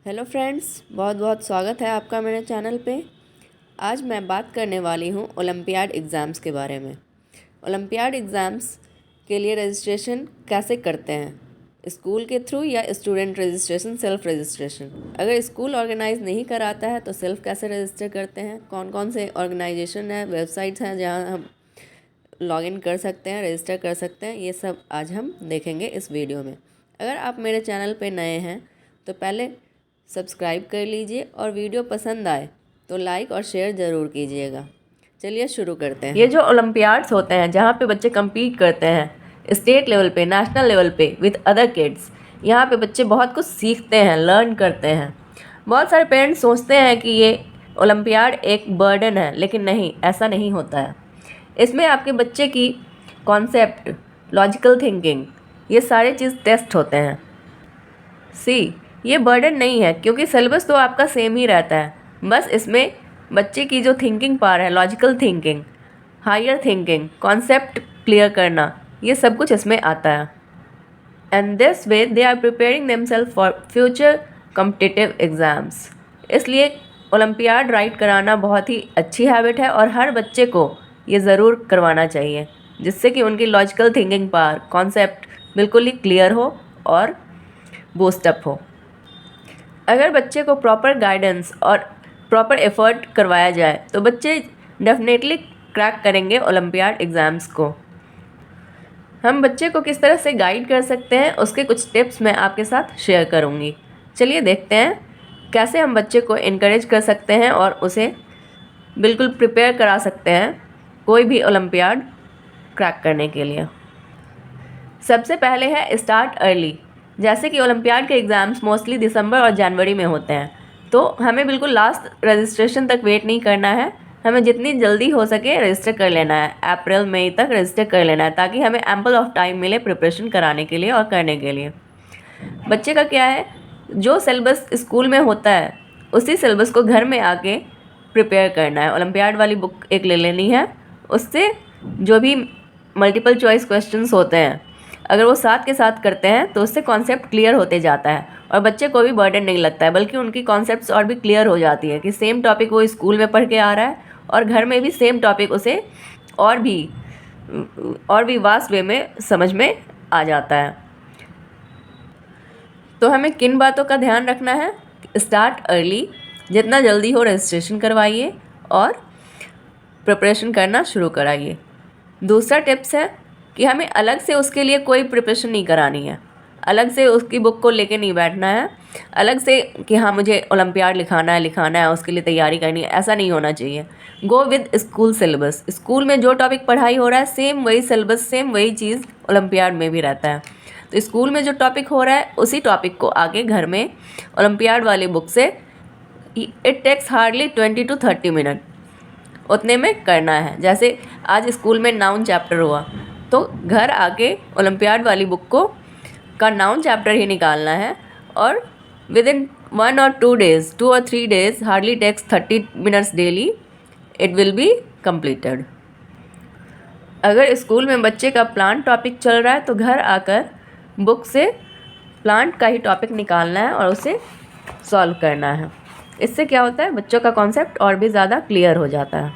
Hello friends, बहुत बहुत स्वागत है आपका मेरे चैनल पे। आज मैं बात करने वाली हूँ ओलंपियाड एग्ज़ाम्स के बारे में। ओलंपियाड एग्ज़ाम्स के लिए रजिस्ट्रेशन कैसे करते हैं, स्कूल के थ्रू या स्टूडेंट रजिस्ट्रेशन, सेल्फ़ रजिस्ट्रेशन। अगर स्कूल ऑर्गेनाइज़ नहीं कराता है तो सेल्फ़ कैसे रजिस्टर करते हैं, कौन कौन से ऑर्गेनाइजेशन है, वेबसाइट्स हैं जहाँ हम लॉगिन कर सकते हैं, रजिस्टर कर सकते हैं, ये सब आज हम देखेंगे इस वीडियो में। अगर आप मेरे चैनल पे नए हैं तो पहले सब्सक्राइब कर लीजिए और वीडियो पसंद आए तो लाइक और शेयर ज़रूर कीजिएगा। चलिए शुरू करते हैं। ये जो ओलंपियाड्स होते हैं जहाँ पे बच्चे कम्पीट करते हैं स्टेट लेवल पे, नेशनल लेवल पे विद अदर किड्स, यहाँ पे बच्चे बहुत कुछ सीखते हैं, लर्न करते हैं। बहुत सारे पेरेंट्स सोचते हैं कि ये ओलंपियाड एक बर्डन है, लेकिन नहीं, ऐसा नहीं होता है। इसमें आपके बच्चे की कॉन्सेप्ट, लॉजिकल थिंकिंग, ये सारे चीज़ टेस्ट होते हैं। ये बर्डन नहीं है क्योंकि सिलेबस तो आपका सेम ही रहता है, बस इसमें बच्चे की जो थिंकिंग पावर है, logical thinking, higher thinking, concept clear करना, ये सब कुछ इसमें आता है। And this way they are preparing themselves for future competitive exams. इसलिए ओलंपियाड राइट कराना बहुत ही अच्छी हैबिट है और हर बच्चे को ये ज़रूर करवाना चाहिए, जिससे कि उनकी लॉजिकल थिंकिंग पावर, कॉन्सेप्ट बिल्कुल ही क्लियर हो और बूस्टअप हो। अगर बच्चे को प्रॉपर गाइडेंस और प्रॉपर एफर्ट करवाया जाए तो बच्चे डेफिनेटली क्रैक करेंगे ओलंपियाड एग्ज़ाम्स को। हम बच्चे को किस तरह से गाइड कर सकते हैं, उसके कुछ टिप्स मैं आपके साथ शेयर करूंगी। चलिए देखते हैं कैसे हम बच्चे को इनकरेज कर सकते हैं और उसे बिल्कुल प्रिपेयर करा सकते हैं कोई भी ओलंपियाड क्रैक करने के लिए। सबसे पहले है स्टार्ट अर्ली। जैसे कि ओलंपियाड के एग्ज़ाम्स मोस्टली दिसंबर और जनवरी में होते हैं, तो हमें बिल्कुल लास्ट रजिस्ट्रेशन तक वेट नहीं करना है। हमें जितनी जल्दी हो सके रजिस्टर कर लेना है, अप्रैल मई तक रजिस्टर कर लेना है, ताकि हमें एम्पल ऑफ टाइम मिले प्रिपरेशन कराने के लिए और करने के लिए। बच्चे का क्या है, जो सिलेबस स्कूल में होता है उसी सिलेबस को घर में आके प्रिपेयर करना है। ओलंपियाड वाली बुक एक ले लेनी है, उससे जो भी मल्टीपल चॉइस क्वेश्चंस होते हैं अगर वो साथ के साथ करते हैं तो उससे कॉन्सेप्ट क्लियर होते जाता है और बच्चे को भी बर्डन नहीं लगता है, बल्कि उनकी कॉन्सेप्ट्स और भी क्लियर हो जाती है कि सेम टॉपिक वो स्कूल में पढ़ के आ रहा है और घर में भी सेम टॉपिक उसे और भी वास्ट वे में समझ में आ जाता है। तो हमें किन बातों का ध्यान रखना है? स्टार्ट अर्ली, जितना जल्दी हो रजिस्ट्रेशन करवाइए और प्रिपरेशन करना शुरू कराइए। दूसरा टिप्स है कि हमें अलग से उसके लिए कोई प्रिपरेशन नहीं करानी है, अलग से उसकी बुक को लेके नहीं बैठना है, अलग से कि हाँ मुझे ओलंपियाड लिखाना है उसके लिए तैयारी करनी है, ऐसा नहीं होना चाहिए। Go with school syllabus. School में जो टॉपिक पढ़ाई हो रहा है सेम वही सिलेबस, सेम वही चीज़ ओलंपियाड में भी रहता है। तो स्कूल में जो टॉपिक हो रहा है उसी टॉपिक को आगे घर में ओलंपियाड वाली बुक से it takes hardly 20 to 30 minute उतने में करना है। जैसे आज स्कूल में नाउन चैप्टर हुआ तो घर आके ओलंपियाड वाली बुक का नाउन चैप्टर ही निकालना है और within 1 or 2 days, 2 or 3 days, hardly takes 30 minutes daily, it will be completed. अगर स्कूल में बच्चे का प्लांट टॉपिक चल रहा है तो घर आकर बुक से प्लांट का ही टॉपिक निकालना है और उसे सॉल्व करना है। इससे क्या होता है, बच्चों का कॉन्सेप्ट और भी ज़्यादा क्लियर हो जाता है।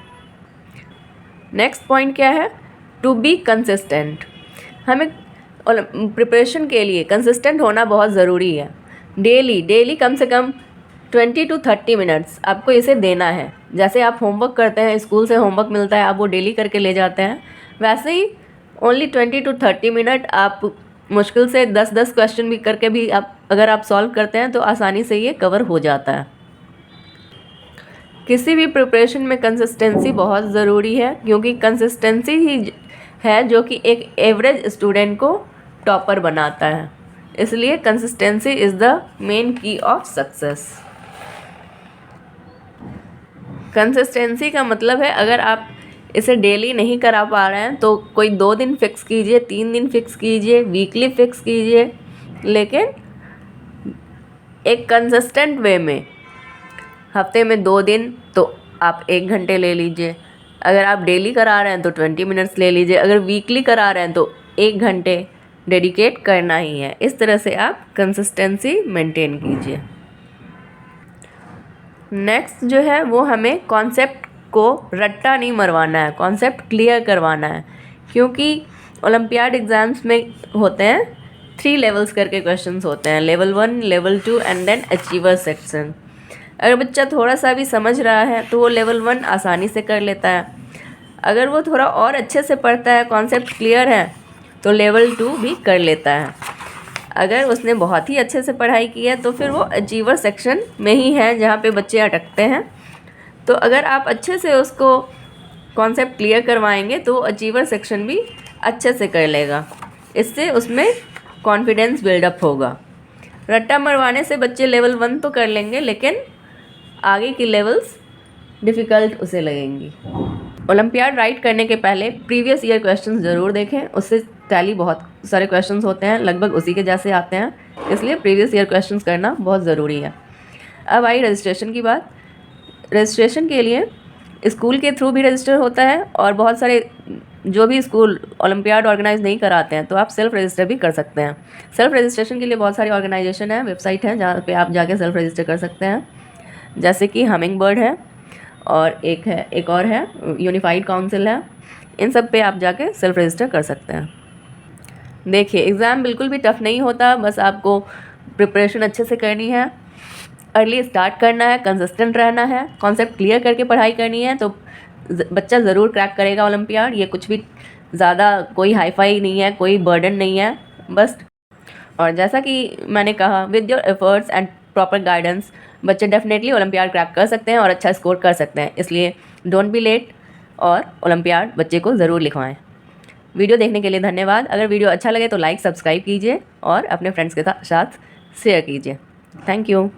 नेक्स्ट पॉइंट क्या है? To be consistent. हमें प्रिपरेशन के लिए कंसिस्टेंट होना बहुत ज़रूरी है। डेली कम से कम 20 to 30 मिनट्स आपको इसे देना है। जैसे आप होमवर्क करते हैं, स्कूल से होमवर्क मिलता है, आप वो डेली करके ले जाते हैं, वैसे ही ओनली 20 to 30 मिनट आप मुश्किल से 10-10 क्वेश्चन भी करके भी अगर आप सॉल्व करते हैं तो आसानी से ये कवर हो जाता है। किसी भी प्रिपरेशन में कंसिस्टेंसी बहुत ज़रूरी है, क्योंकि कंसिस्टेंसी ही है जो कि एक एवरेज स्टूडेंट को टॉपर बनाता है। इसलिए कंसिस्टेंसी इज़ द मेन की ऑफ सक्सेस। कंसिस्टेंसी का मतलब है अगर आप इसे डेली नहीं करा पा रहे हैं तो कोई 2 दिन फिक्स कीजिए, 3 दिन फिक्स कीजिए, वीकली फिक्स कीजिए, लेकिन एक कंसिस्टेंट वे में हफ्ते में 2 दिन तो आप 1 घंटे ले लीजिए। अगर आप डेली करा रहे हैं तो 20 मिनट्स ले लीजिए। अगर वीकली करा रहे हैं तो 1 घंटे डेडिकेट करना ही है। इस तरह से आप कंसिस्टेंसी मेंटेन कीजिए। नेक्स्ट जो है वो हमें कॉन्सेप्ट को रट्टा नहीं मरवाना है, कॉन्सेप्ट क्लियर करवाना है, क्योंकि ओलंपियाड एग्ज़ाम्स में होते हैं 3 लेवल्स करके क्वेश्चंस होते हैं, level 1, level 2 and then achiever section. अगर बच्चा थोड़ा सा भी समझ रहा है तो वो लेवल 1 आसानी से कर लेता है। अगर वो थोड़ा और अच्छे से पढ़ता है, कॉन्सेप्ट क्लियर है, तो लेवल 2 भी कर लेता है। अगर उसने बहुत ही अच्छे से पढ़ाई की है तो फिर वो अचीवर सेक्शन में ही है जहाँ पे बच्चे अटकते हैं। तो अगर आप अच्छे से उसको कॉन्सेप्ट क्लियर करवाएंगे तो अचीवर सेक्शन भी अच्छे से कर लेगा, इससे उसमें कॉन्फिडेंस बिल्डअप होगा। रट्टा मरवाने से बच्चे लेवल 1 तो कर लेंगे, लेकिन आगे की लेवल्स डिफ़िकल्ट उसे लगेंगी। ओलंपियाड राइट करने के पहले प्रीवियस ईयर क्वेश्चंस ज़रूर देखें, उससे टैली बहुत सारे क्वेश्चंस होते हैं, लगभग उसी के जैसे आते हैं, इसलिए प्रीवियस ईयर क्वेश्चंस करना बहुत ज़रूरी है। अब आई रजिस्ट्रेशन की बात। रजिस्ट्रेशन के लिए स्कूल के थ्रू भी रजिस्टर होता है और बहुत सारे जो भी स्कूल ओलंपियाड ऑर्गेनाइज नहीं कराते हैं तो आप सेल्फ रजिस्टर भी कर सकते हैं। सेल्फ रजिस्ट्रेशन के लिए बहुत सारी ऑर्गेनाइजेशन है, वेबसाइट है जहाँ पे आप जाके सेल्फ रजिस्टर कर सकते हैं, जैसे कि हमिंग बर्ड है और एक और है यूनिफाइड काउंसिल है। इन सब पे आप जाके सेल्फ रजिस्टर कर सकते हैं। देखिए, एग्ज़ाम बिल्कुल भी टफ़ नहीं होता, बस आपको प्रिपरेशन अच्छे से करनी है, अर्ली स्टार्ट करना है, कंसिस्टेंट रहना है, कॉन्सेप्ट क्लियर करके पढ़ाई करनी है, तो बच्चा ज़रूर क्रैक करेगा ओलंपियाड। ये कुछ भी ज़्यादा कोई हाई-फाई नहीं है, कोई बर्डन नहीं है, बस। और जैसा कि मैंने कहा, with your efforts and proper guidance बच्चे डेफिनेटली ओलंपियाड क्रैक कर सकते हैं और अच्छा स्कोर कर सकते हैं। इसलिए डोंट बी लेट और ओलंपियाड बच्चे को ज़रूर लिखवाएं। वीडियो देखने के लिए धन्यवाद। अगर वीडियो अच्छा लगे तो लाइक, सब्सक्राइब कीजिए और अपने फ्रेंड्स के साथ शेयर कीजिए। Thank you.